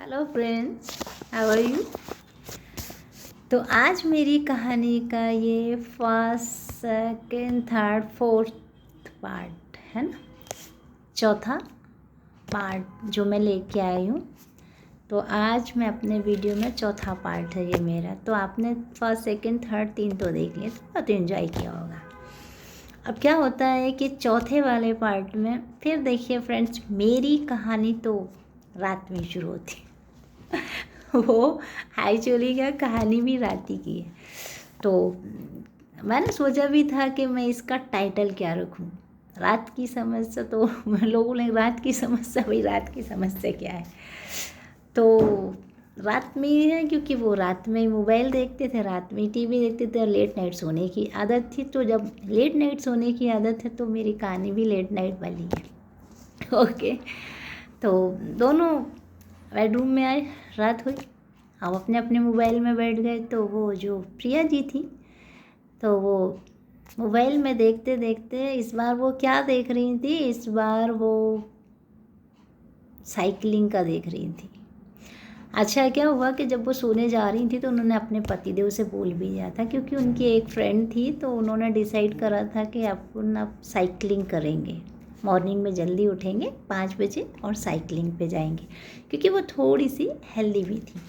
Hello friends, how are you. तो आज मेरी कहानी का ये first second third fourth part है ना, चौथा पार्ट जो मैं लेके आई हूँ। तो आज मैं अपने वीडियो में चौथा पार्ट है ये मेरा। तो आपने फर्स्ट सेकंड थर्ड तीन तो देख लिए, तो बहुत इन्जॉय किया होगा। अब क्या होता है कि चौथे वाले पार्ट में फिर देखिए फ्रेंड्स, मेरी कहानी तो रात में शुरू होती वो एक्चुअली क्या कहानी भी रात ही की है। तो मैंने सोचा भी था कि मैं इसका टाइटल क्या रखूं, रात की समस्या। तो लोगों ने रात की समस्या, भाई रात की समस्या क्या है। तो रात में ही है, क्योंकि वो रात में मोबाइल देखते थे, रात में टीवी देखते थे और लेट नाइट सोने की आदत थी। तो जब लेट नाइट सोने की आदत है तो मेरी कहानी भी लेट नाइट वाली है। ओके, तो दोनों बेडरूम में आए, रात हुई, हम अपने अपने मोबाइल में बैठ गए। तो वो जो प्रिया जी थी, तो वो मोबाइल में देखते देखते इस बार वो क्या देख रही थी, इस बार वो साइकिलिंग का देख रही थी। अच्छा, क्या हुआ कि जब वो सोने जा रही थी तो उन्होंने अपने पतिदेव से बोल भी दिया था, क्योंकि उनकी एक फ्रेंड थी। तो उन्होंने डिसाइड करा था कि अपन अब साइकिलिंग करेंगे, मॉर्निंग में जल्दी उठेंगे 5 बजे और साइकिलिंग पे जाएंगे, क्योंकि वो थोड़ी सी हेल्दी भी थी।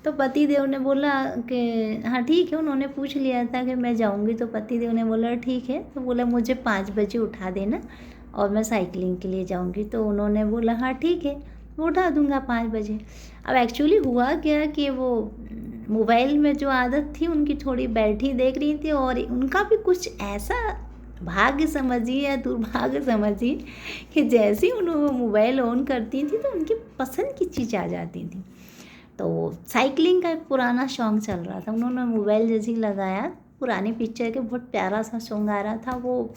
तो पतिदेव ने बोला कि हाँ ठीक है, उन्होंने पूछ लिया था कि मैं जाऊंगी। तो पतिदेव ने बोला ठीक है। तो बोला मुझे 5 बजे उठा देना और मैं साइकिलिंग के लिए जाऊंगी। तो उन्होंने बोला हाँ ठीक है, मैं उठा दूंगा 5 बजे। अब एक्चुअली हुआ क्या कि वो मोबाइल में जो आदत थी उनकी, थोड़ी बैठी देख रही थी, और उनका भी कुछ ऐसा भाग्य समझिए या दुर्भाग्य समझिए कि जैसे ही उन्होंने मोबाइल ऑन करती थी तो उनकी पसंद की चीज़ आ जाती थी। तो साइकिलिंग का एक पुराना सॉन्ग चल रहा था, उन्होंने मोबाइल जैसे ही लगाया, पुरानी पिक्चर के बहुत प्यारा सा सॉन्ग आ रहा था। वो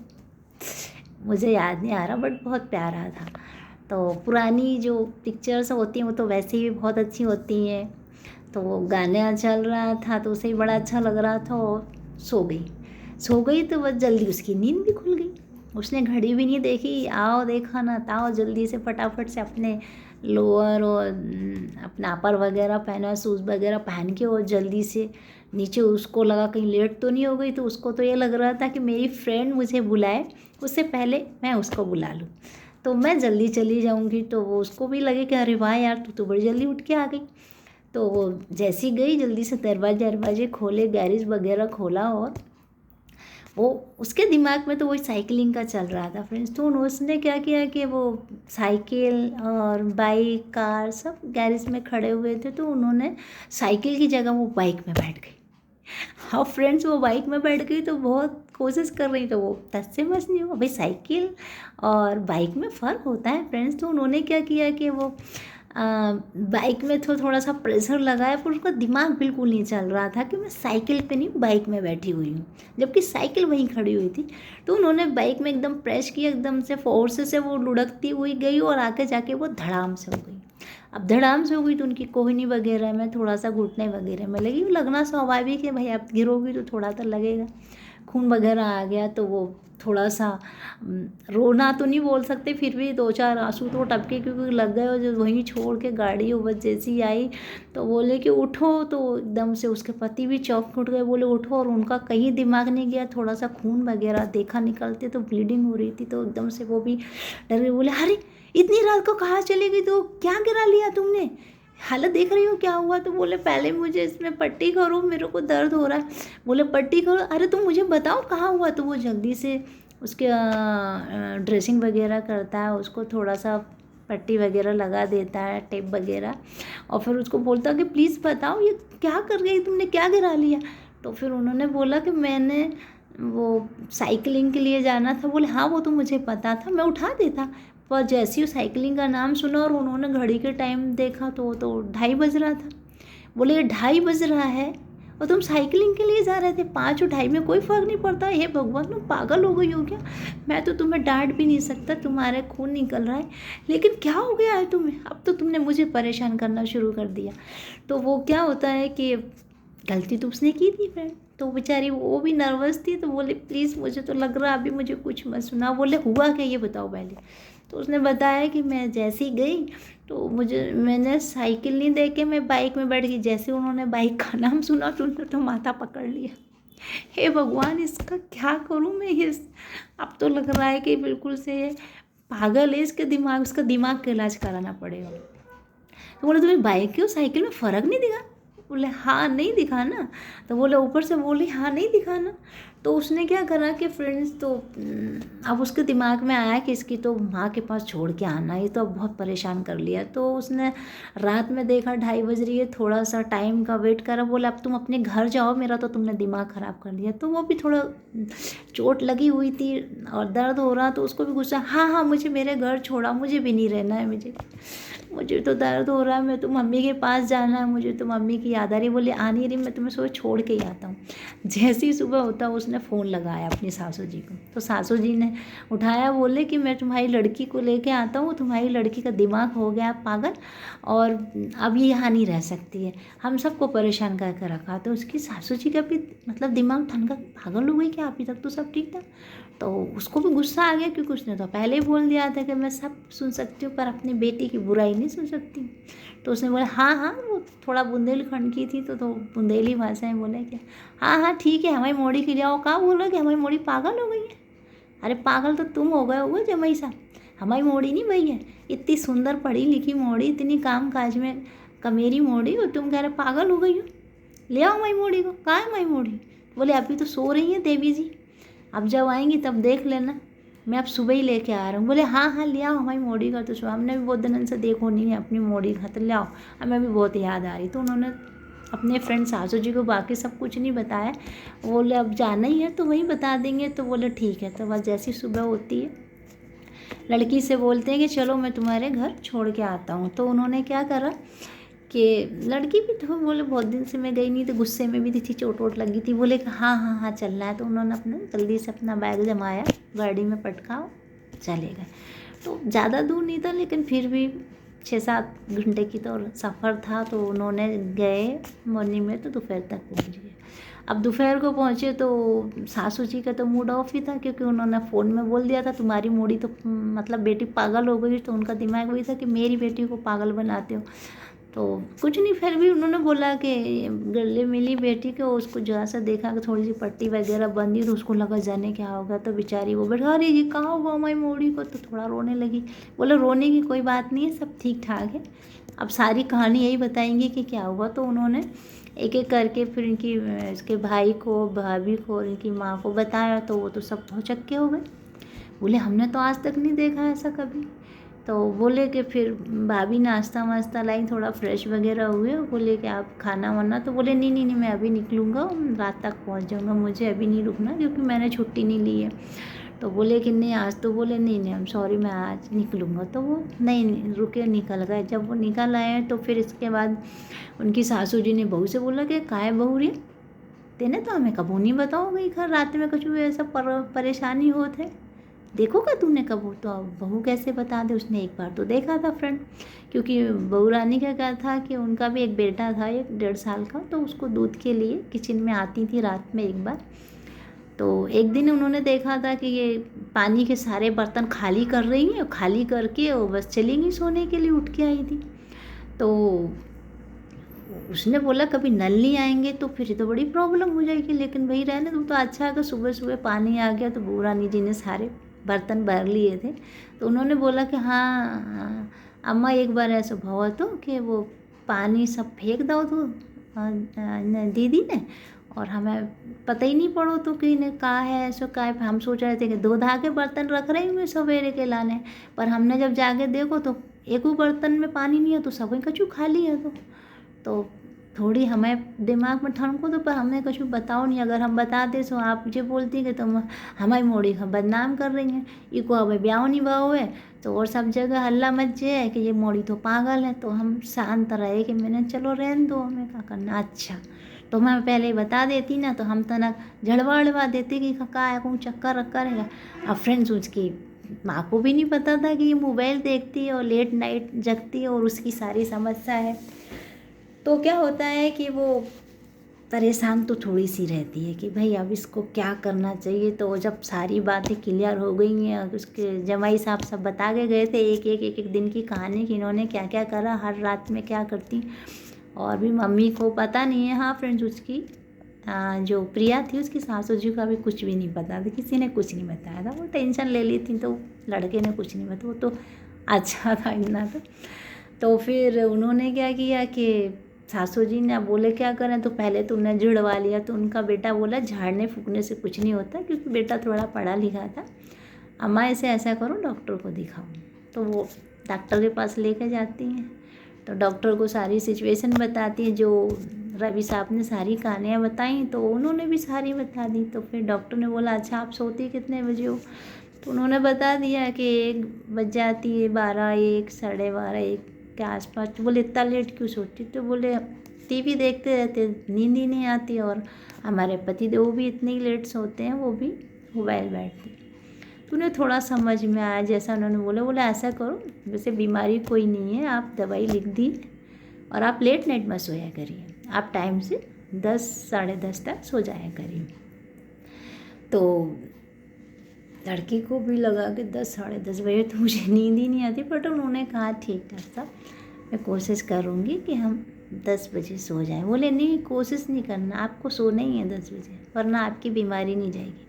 मुझे याद नहीं आ रहा, बट बहुत प्यारा था। तो पुरानी जो पिक्चर्स होती हैं वो तो वैसे ही बहुत अच्छी होती हैं। तो वो गाना चल रहा था तो उसे ही बड़ा अच्छा लग रहा था, और सो गई तो बस जल्दी उसकी नींद भी खुल गई। उसने घड़ी भी नहीं देखी, आओ देखा ना ताओ, जल्दी से फटाफट से अपने लोअर और अपना अपर वगैरह पहना, शूज़ वगैरह पहन के, और जल्दी से नीचे उसको लगा कहीं लेट तो नहीं हो गई। तो उसको तो ये लग रहा था कि मेरी फ्रेंड मुझे बुलाए, उससे पहले मैं उसको बुला लूँ, तो मैं जल्दी चली जाऊँगी। तो वो उसको भी लगे कि अरे वाह यार, तू तो बड़ी जल्दी उठ के आ गई। तो वो जैसी गई, जल्दी से दरवाजे खोले, गैरेज वगैरह खोला, और वो उसके दिमाग में तो वही साइकिलिंग का चल रहा था फ्रेंड्स। तो उसने क्या किया कि वो साइकिल और बाइक कार सब गैरेज में खड़े हुए थे, तो उन्होंने साइकिल की जगह वो बाइक में बैठ गई। हाँ फ्रेंड्स, वो बाइक में बैठ गई तो बहुत कोशिश कर रही, तो वो टच से मस नहीं हुआ। भाई साइकिल और बाइक में फ़र्क होता है फ्रेंड्स। तो उन्होंने क्या किया कि वो बाइक में थोड़ा सा प्रेशर लगाया, पर उसका दिमाग बिल्कुल नहीं चल रहा था कि मैं साइकिल पे नहीं बाइक में बैठी हुई हूँ, जबकि साइकिल वहीं खड़ी हुई थी। तो उन्होंने बाइक में एकदम प्रेस किया, एकदम से फोर्स से वो लुढ़कती हुई गई, और आगे जाके वो धड़ाम से हो गई। अब धड़ाम से हो गई तो उनकी कोहनी वगैरह में थोड़ा सा, घुटने वगैरह में लगी। लगना स्वाभाविक है, भाई आप गिरोगी तो थोड़ा तो लगेगा, खून वगैरह आ गया। तो वो थोड़ा सा रोना तो नहीं बोल सकते, फिर भी 2-4 आंसू तो टपके, क्योंकि लग गए। और जो वहीं छोड़ के गाड़ी वो बस जैसी आई तो बोले कि उठो, तो एकदम से उसके पति भी चौंक उठ गए, बोले उठो। और उनका कहीं दिमाग नहीं गया, थोड़ा सा खून वगैरह देखा निकलते तो ब्लीडिंग हो रही थी। तो एकदम से वो भी डर गए, बोले अरे इतनी रात को कहाँ चली गई, तो क्या गिरा लिया तुमने, हालत देख रही हो क्या हुआ। तो बोले पहले मुझे इसमें पट्टी करो, मेरे को दर्द हो रहा है। बोले पट्टी करो, अरे तुम मुझे बताओ कहाँ हुआ। तो वो जल्दी से उसके ड्रेसिंग वगैरह करता है, उसको थोड़ा सा पट्टी वगैरह लगा देता है, टेप वगैरह, और फिर उसको बोलता है कि प्लीज़ बताओ ये क्या कर गई तुमने, क्या गिरा लिया। तो फिर उन्होंने बोला कि मैंने वो साइकिलिंग के लिए जाना था। बोले हाँ वो तो मुझे पता था, मैं उठा देता, पर जैसे ही साइकिलिंग का नाम सुना और उन्होंने घड़ी के टाइम देखा तो 2:30 बज रहा था। बोले ये 2:30 बज रहा है और तुम साइकिलिंग के लिए जा रहे थे, 5 और 2:30 में कोई फ़र्क नहीं पड़ता। हे भगवान, तुम पागल हो गई हो क्या, मैं तो तुम्हें डांट भी नहीं सकता, तुम्हारे खून निकल रहा है, लेकिन क्या हो गया है तुम्हें, अब तो तुमने मुझे परेशान करना शुरू कर दिया। तो वो क्या होता है कि गलती तो उसने की थी फ्रेंड। तो बेचारी वो भी नर्वस थी, तो बोले प्लीज़ मुझे तो लग रहा है अभी मुझे कुछ मत सुना। बोले हुआ क्या ये बताओ पहले। तो उसने बताया कि मैं जैसे ही गई तो मैंने साइकिल नहीं देख के मैं बाइक में बैठ गई। जैसे उन्होंने बाइक का नाम सुना तो उन्होंने तो माथा पकड़ लिया। हे भगवान, इसका क्या करूँ मैं? ये अब तो लग रहा है कि बिल्कुल से ये पागल है, उसका दिमाग का इलाज कराना पड़ेगा। तो बोले तुम्हें बाइक की और साइकिल में फ़र्क नहीं दिखा? बोले हाँ नहीं दिखा ना। तो बोले ऊपर से बोली हाँ नहीं दिखा ना। तो उसने क्या करा कि फ्रेंड्स, तो अब उसके दिमाग में आया कि इसकी तो माँ के पास छोड़ के आना, ये तो अब बहुत परेशान कर लिया। तो उसने रात में देखा 2:30 बज रही है, थोड़ा सा टाइम का वेट करा, बोला अब तुम अपने घर जाओ, मेरा तो तुमने दिमाग ख़राब कर लिया। तो वो भी थोड़ा चोट लगी हुई थी और दर्द हो रहा, तो उसको भी गुस्सा, हाँ हाँ मुझे मेरे घर छोड़ा, मुझे भी नहीं रहना है, मुझे तो दर्द हो रहा है, मैं तो मम्मी के पास जाना है, मुझे तो मम्मी की याद आ रही। बोली आ नहीं रही, मैं तुम्हें सुबह छोड़ के ही आता हूँ। जैसे ही सुबह होता उसने फ़ोन लगाया अपनी सासू जी को। तो सासू जी ने उठाया, बोले कि मैं तुम्हारी लड़की को लेके आता हूँ, तुम्हारी लड़की का दिमाग हो गया पागल और अब ये यहाँ नहीं रह सकती है, हम सबको परेशान करके रखा। तो उसकी सासू जी का भी मतलब दिमाग ठनका, पागल हो गई क्या? अभी तक तो सब ठीक था। तो उसको भी गुस्सा आ गया, क्योंकि उसने तो पहले ही बोल दिया था कि मैं सब सुन सकती हूँ पर अपनी बेटी की बुराई नहीं सुन सकती। तो उसने बोला हाँ हाँ, वो थोड़ा बुंदेलखंड की थी तो बुंदेली भाषा में बोले कि हाँ हाँ ठीक है, हमारी मोड़ी के लिए आओ। कहाँ बोला कि हमारी मोड़ी पागल हो गई है? अरे पागल तो तुम हो गए हो जमाई साहब, हमारी मोड़ी नहीं भई है। इतनी सुंदर पढ़ी लिखी मोड़ी, इतनी काम काज में कमेरी मोड़ी, और तुम कह रहे पागल हो गई हो? ले आओ हमारी मोड़ी को। कहाँ है हमारी मोड़ी? बोले अभी तो सो रही है देवी जी, अब जब आएंगी तब देख लेना, मैं अब सुबह ही लेके आ रहा हूँ। बोले हाँ हाँ ले आओ हमारी मोड़ी का, तो हमने भी बहुत दिन से देखो नहीं है अपनी मोड़ी का, तो ले आओ, हमें भी बहुत याद आ रही। तो उन्होंने अपने फ्रेंड सासू जी को बाकी सब कुछ नहीं बताया। बोले अब जाना ही है तो वहीं बता देंगे। तो बोले ठीक है। तो बस जैसी सुबह होती है लड़की से बोलते हैं कि चलो मैं तुम्हारे घर छोड़ के आता हूँ। तो उन्होंने क्या करा कि लड़की भी तो बोले बहुत दिन से मैं गई नहीं, तो गुस्से में भी थी, चोट वोट लगी थी। बोले कि हाँ हाँ हाँ चलना है। तो उन्होंने अपना जल्दी से अपना बैग जमाया, गाड़ी में पटका, चले गए। तो ज़्यादा दूर नहीं था, लेकिन फिर भी 6-7 घंटे की तो सफ़र था। तो उन्होंने गए मॉर्निंग में, तो दोपहर तक पहुँच गए। अब दोपहर को पहुँचे तो सासू जी का तो मूड ऑफ ही था, क्योंकि उन्होंने फ़ोन में बोल दिया था तुम्हारी मोड़ी तो मतलब बेटी पागल हो गई। तो उनका दिमाग वही था कि मेरी बेटी को पागल बनाते हो। तो कुछ नहीं, फिर भी उन्होंने बोला कि गले मिली बेटी को, उसको जरा सा देखा कि थोड़ी सी पट्टी वगैरह बंदी, तो उसको लगा जाने क्या होगा। तो बेचारी वो बैठा, अरे ये कहाँ हुआ हमारी मोड़ी को? तो थोड़ा रोने लगी। बोले रोने की कोई बात नहीं है, सब ठीक ठाक है, अब सारी कहानी यही बताएंगे कि क्या हुआ। तो उन्होंने एक एक करके फिर इनकी इसके भाई को, भाभी को और इनकी माँ को बताया। तो वो तो सब भौचक्के हो गए, बोले हमने तो आज तक नहीं देखा ऐसा कभी। तो बोले कि फिर भाभी नाश्ता वास्ता लाई, थोड़ा फ्रेश वगैरह हुए, बोले कि आप खाना वाना। तो बोले नहीं नहीं नहीं, मैं अभी निकलूँगा, रात तक पहुंच जाऊँगा, मुझे अभी नहीं रुकना, क्योंकि मैंने छुट्टी नहीं ली है। तो बोले कि नहीं आज, तो बोले नहीं नहीं, हम सॉरी, मैं आज निकलूँगा। तो वो नहीं रुके, निकल गए। जब वो निकल आए तो फिर इसके बाद उनकी सासू जी ने बहू से बोला कि काहे बहू रे, तेने तो हमें कबू नहीं बताओ गई घर रात में कुछ भी ऐसा परेशानी होते, देखो क्या तूने कब? तो अब बहू कैसे बता दे, उसने एक बार तो देखा था फ्रेंड, क्योंकि बहू रानी का क्या था कि उनका भी एक बेटा था 1-1.5 साल का। तो उसको दूध के लिए किचन में आती थी रात में एक बार। तो एक दिन उन्होंने देखा था कि ये पानी के सारे बर्तन खाली कर रही हैं, खाली करके वो बस चली गई सोने के लिए, उठ के आई थी। तो उसने बोला कभी नल नहीं आएंगे तो फिर तो बड़ी प्रॉब्लम हो जाएगी, लेकिन भाई रहने दो। तो अच्छा है कि सुबह सुबह पानी आ गया, तो बहू रानी जी ने सारे बर्तन भर लिए थे। तो उन्होंने बोला कि हाँ अम्मा, एक बार ऐसा हुआ तो कि वो पानी सब फेंक दो तो दीदी ने, और हमें पता ही नहीं पड़ो तो कि ने कहा है ऐसा का है। हम सोच रहे थे कि 2 धागे बर्तन रख रहे हुए सवेरे के लाने, पर हमने जब जाके देखो तो एक बर्तन में पानी नहीं है, तो सब कचू खाली है। तो थोड़ी हमें दिमाग में ठनको, तो पर हमें कुछ बताओ नहीं। अगर हम बताते तो आप मुझे बोलती कि तुम हमारी मोड़ी का बदनाम कर रही हैं, इको अब ब्याह नहीं भाव है, तो और सब जगह हल्ला मचे है कि ये मोड़ी तो पागल है। तो हम शांत रहे कि मैंने चलो रहने दो, हमें क्या करना। अच्छा तो मैं पहले ही बता देती ना, तो हम तना झड़वा देते कि का है कौन चक्कर रक्कर है। अब फ्रेंड्स उसकी माँ को भी नहीं पता था कि ये मोबाइल देखती है और लेट नाइट जगती है और उसकी सारी समस्या है। तो क्या होता है कि वो परेशान तो थोड़ी सी रहती है कि भाई अब इसको क्या करना चाहिए। तो जब सारी बातें क्लियर हो गई हैं, उसके जमाई साहब सब बता के गए थे एक दिन की कहानी कि इन्होंने क्या क्या करा, हर रात में क्या करती। और भी मम्मी को पता नहीं है। हाँ फ्रेंड्स, उसकी जो प्रिया थी उसकी सासू जी का भी कुछ भी नहीं पता था, किसी ने कुछ नहीं बताया था। वो टेंशन ले ली थी तो लड़के ने कुछ नहीं बताया। वो तो अच्छा था इतना तो फिर उन्होंने क्या किया कि सासू जी ने बोले क्या करें, तो पहले तो उन्हें जुड़वा लिया। तो उनका बेटा बोला झाड़ने फूकने से कुछ नहीं होता, क्योंकि बेटा थोड़ा पढ़ा लिखा था। अम्मा इसे ऐसा करो, डॉक्टर को दिखाओ। तो वो डॉक्टर के पास लेके जाती हैं। तो डॉक्टर को सारी सिचुएशन बताती है, जो रवि साहब ने सारी कहानियाँ बताई तो उन्होंने भी सारी बता दी। तो फिर डॉक्टर ने बोला अच्छा आप सोती कितने बजे हो। तो उन्होंने बता दिया कि 1 बज जाती है, 12, 1, 12:30, 1 के आसपास। तो बोले इतना लेट क्यों सोती। तो बोले टीवी देखते रहते, नींद ही नहीं आती, और हमारे पतिदेव भी इतनी लेट सोते हैं, वो भी मोबाइल बैठती। तो उन्हें थोड़ा समझ में आया जैसा उन्होंने बोला ऐसा करो, वैसे बीमारी कोई नहीं है, आप दवाई लिख दी और आप लेट नाइट में सोया करिए, आप टाइम से 10, 10:30 तक सो जाया करिए। तो लड़की को भी लगा कि 10, 10:30 बजे तो मुझे नींद ही नहीं आती, बट उन्होंने कहा ठीक है साहब, मैं कोशिश करूँगी कि हम 10 बजे सो जाएं। बोले नहीं, कोशिश नहीं करना, आपको सोना ही है 10 बजे, वरना आपकी बीमारी नहीं जाएगी।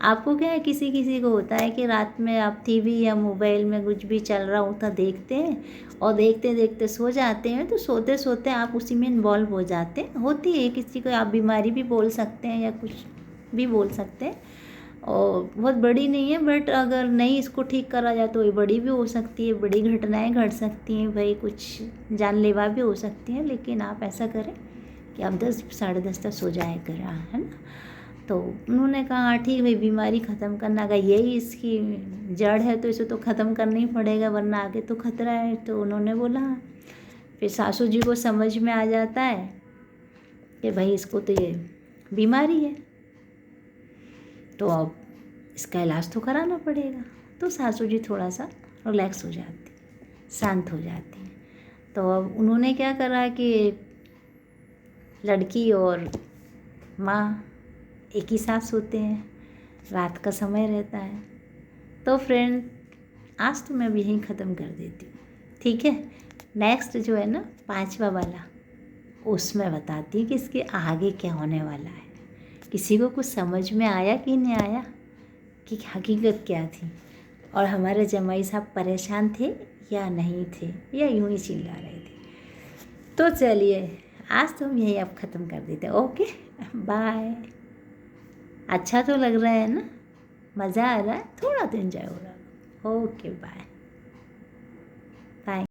आपको क्या है, किसी किसी को होता है कि रात में आप टीवी या मोबाइल में कुछ भी चल रहा होता देखते हैं और देखते देखते सो जाते हैं। तो सोते सोते आप उसी में इन्वॉल्व हो जाते हैं। होती है किसी को, आप बीमारी भी बोल सकते हैं या कुछ भी बोल सकते हैं, और बहुत बड़ी नहीं है, बट अगर नहीं इसको ठीक करा जाए तो ये बड़ी भी हो सकती है, बड़ी घटनाएं घट सकती हैं भाई, कुछ जानलेवा भी हो सकती हैं। लेकिन आप ऐसा करें कि आप 10, 10:30 तक सो जाया करें, है ना। तो उन्होंने कहा हाँ ठीक भाई, बीमारी ख़त्म करना का यही इसकी जड़ है, तो इसे तो ख़त्म करना ही पड़ेगा, वरना आगे तो खतरा है। तो उन्होंने बोला। फिर सासू जी को समझ में आ जाता है कि भाई इसको तो ये बीमारी है, तो अब इसका इलाज तो कराना पड़ेगा। तो सासू जी थोड़ा सा रिलैक्स हो जाती, शांत हो जाती। तो अब उन्होंने क्या करा कि लड़की और माँ एक ही साथ सोते हैं, रात का समय रहता है। तो फ्रेंड, आज तो मैं अब यहीं ख़त्म कर देती हूँ, ठीक है। नेक्स्ट जो है ना 5वां वाला, उसमें बताती हूँ कि इसके आगे क्या होने वाला है। किसी को कुछ समझ में आया कि नहीं आया कि हकीकत क्या थी, और हमारे जमाई साहब परेशान थे या नहीं थे, या यूं ही चिल्ला रहे थे। तो चलिए, आज तो हम यही अब ख़त्म कर देते हैं। Okay, bye. अच्छा तो लग रहा है ना, मज़ा आ रहा है, थोड़ा तो एंजॉय हो रहा है। Okay, bye bye.